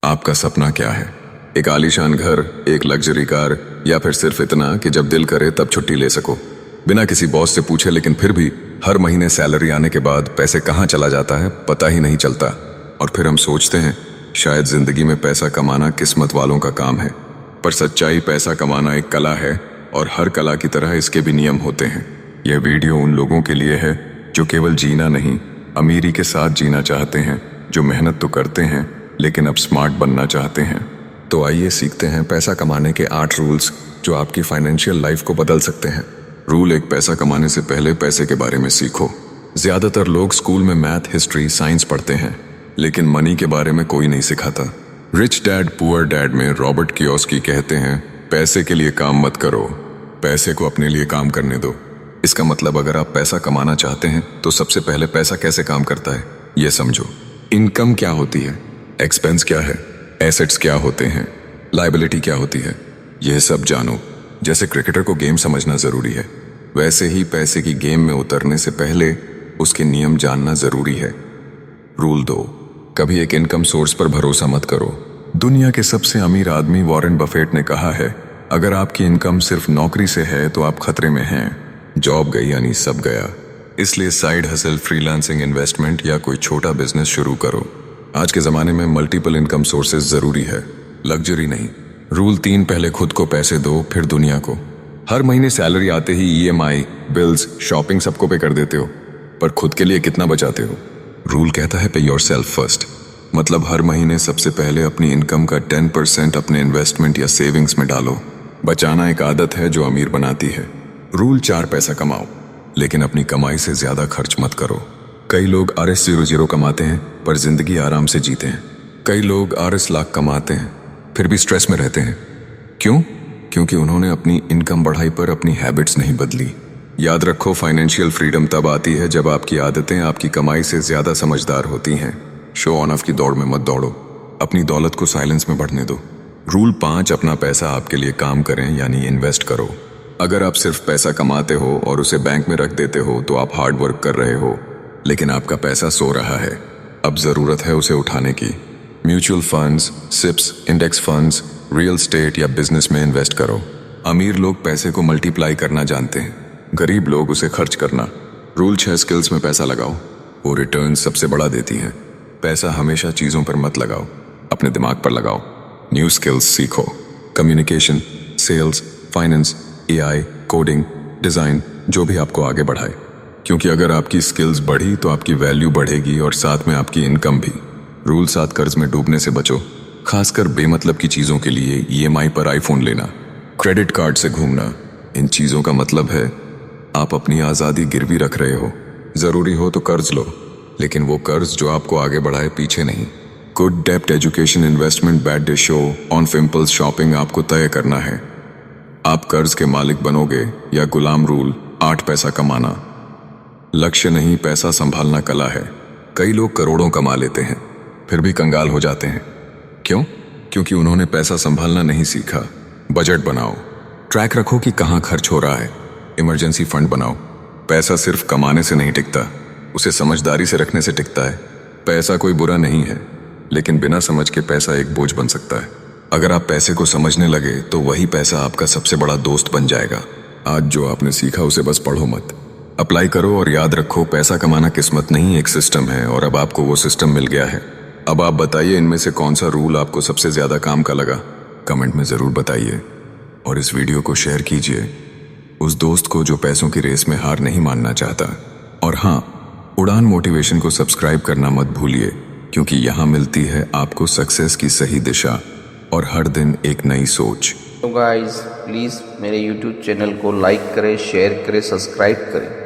आपका सपना क्या है? एक आलीशान घर, एक लग्जरी कार, या फिर सिर्फ इतना कि जब दिल करे तब छुट्टी ले सको, बिना किसी बॉस से पूछे। लेकिन फिर भी हर महीने सैलरी आने के बाद पैसे कहाँ चला जाता है पता ही नहीं चलता। और फिर हम सोचते हैं शायद जिंदगी में पैसा कमाना किस्मत वालों का काम है। पर सच्चाई, पैसा कमाना एक कला है और हर कला की तरह इसके भी नियम होते हैं। यह वीडियो उन लोगों के लिए है जो केवल जीना नहीं, अमीरी के साथ जीना चाहते हैं, जो मेहनत तो करते हैं लेकिन अब स्मार्ट बनना चाहते हैं। तो आइए सीखते हैं पैसा कमाने के 8 रूल्स जो आपकी फाइनेंशियल लाइफ को बदल सकते हैं। रूल 1, पैसा कमाने से पहले पैसे के बारे में सीखो। ज्यादातर लोग स्कूल में मैथ, हिस्ट्री, साइंस पढ़ते हैं, लेकिन मनी के बारे में कोई नहीं सिखाता। रिच डैड पुअर डैड में रॉबर्ट कियोस्की कहते हैं, पैसे के लिए काम मत करो, पैसे को अपने लिए काम करने दो। इसका मतलब अगर आप पैसा कमाना चाहते हैं तो सबसे पहले पैसा कैसे काम करता है यह समझो। इनकम क्या होती है, एक्सपेंस क्या है, एसेट्स क्या होते हैं, लायबिलिटी क्या होती है, यह सब जानो। जैसे क्रिकेटर को गेम समझना जरूरी है, वैसे ही पैसे की गेम में उतरने से पहले उसके नियम जानना जरूरी है। रूल 2, कभी एक इनकम सोर्स पर भरोसा मत करो। दुनिया के सबसे अमीर आदमी वॉरेन बफेट ने कहा है, अगर आपकी इनकम सिर्फ नौकरी से है तो आप खतरे में हैं। जॉब गई यानी सब गया। इसलिए साइड हसल, फ्रीलांसिंग, इन्वेस्टमेंट या कोई छोटा बिजनेस शुरू करो। आज के ज़माने में मल्टीपल इनकम सोर्सेज ज़रूरी है, लग्जरी नहीं। रूल 3, पहले खुद को पैसे दो फिर दुनिया को। हर महीने सैलरी आते ही EMI, बिल्स, शॉपिंग सबको पे कर देते हो, पर खुद के लिए कितना बचाते हो? रूल कहता है पे योरसेल्फ फर्स्ट। मतलब हर महीने सबसे पहले अपनी इनकम का 10% अपने इन्वेस्टमेंट या सेविंग्स में डालो। बचाना एक आदत है जो अमीर बनाती है। रूल 4, पैसा कमाओ लेकिन अपनी कमाई से ज्यादा खर्च मत करो। कई लोग RS 0 कमाते हैं पर जिंदगी आराम से जीते हैं। कई लोग RS लाख कमाते हैं फिर भी स्ट्रेस में रहते हैं। क्यों? क्योंकि उन्होंने अपनी इनकम बढ़ाई पर अपनी हैबिट्स नहीं बदली। याद रखो, फाइनेंशियल फ्रीडम तब आती है जब आपकी आदतें आपकी कमाई से ज्यादा समझदार होती हैं। शो ऑन ऑफ की दौड़ में मत दौड़ो, अपनी दौलत को साइलेंस में बढ़ने दो। रूल 5, अपना पैसा आपके लिए काम करें यानी इन्वेस्ट करो। अगर आप सिर्फ पैसा कमाते हो और उसे बैंक में रख देते हो तो आप हार्ड वर्क कर रहे हो, लेकिन आपका पैसा सो रहा है। अब जरूरत है उसे उठाने की। Mutual funds, SIPs, index funds, real estate या बिजनेस में इन्वेस्ट करो। अमीर लोग पैसे को मल्टीप्लाई करना जानते हैं, गरीब लोग उसे खर्च करना। रूल 6, स्किल्स में पैसा लगाओ, वो रिटर्न सबसे बड़ा देती हैं। पैसा हमेशा चीजों पर मत लगाओ, अपने दिमाग पर लगाओ। न्यू स्किल्स सीखो, communication, sales, finance, AI, coding, design, जो भी आपको आगे बढ़ाए। क्योंकि अगर आपकी स्किल्स बढ़ी तो आपकी वैल्यू बढ़ेगी और साथ में आपकी इनकम भी। रूल 7, कर्ज में डूबने से बचो, खासकर बेमतलब की चीजों के लिए। EMI पर आईफोन लेना, क्रेडिट कार्ड से घूमना, इन चीजों का मतलब है आप अपनी आजादी गिरवी रख रहे हो। जरूरी हो तो कर्ज लो, लेकिन वो कर्ज जो आपको आगे बढ़ाए, पीछे नहीं। गुड डेप्ट, education, investment, bad debt show, on impulse shopping आपको तय करना है। आप कर्ज के मालिक बनोगे या गुलाम। रूल 8, पैसा कमाना लक्ष्य नहीं, पैसा संभालना कला है। कई लोग करोड़ों कमा लेते हैं फिर भी कंगाल हो जाते हैं। क्यों? क्योंकि उन्होंने पैसा संभालना नहीं सीखा। बजट बनाओ, ट्रैक रखो कि कहाँ खर्च हो रहा है। इमरजेंसी फंड बनाओ। पैसा सिर्फ कमाने से नहीं टिकता, उसे समझदारी से रखने से टिकता है। पैसा कोई बुरा नहीं है, लेकिन बिना समझ के पैसा एक बोझ बन सकता है। अगर आप पैसे को समझने लगे तो वही पैसा आपका सबसे बड़ा दोस्त बन जाएगा। आज जो आपने सीखा उसे बस पढ़ो मत, अप्लाई करो। और याद रखो, पैसा कमाना किस्मत नहीं, एक सिस्टम है और अब आपको वो सिस्टम मिल गया है। अब आप बताइए, इनमें से कौन सा रूल आपको सबसे ज्यादा काम का लगा? कमेंट में जरूर बताइए और इस वीडियो को शेयर कीजिए उस दोस्त को जो पैसों की रेस में हार नहीं मानना चाहता। और हाँ, उड़ान मोटिवेशन को सब्सक्राइब करना मत भूलिए, क्योंकि यहाँ मिलती है आपको सक्सेस की सही दिशा और हर दिन एक नई सोच। तो गाइस, प्लीज़ मेरे YouTube चैनल को लाइक करें, शेयर करें, सब्सक्राइब करें।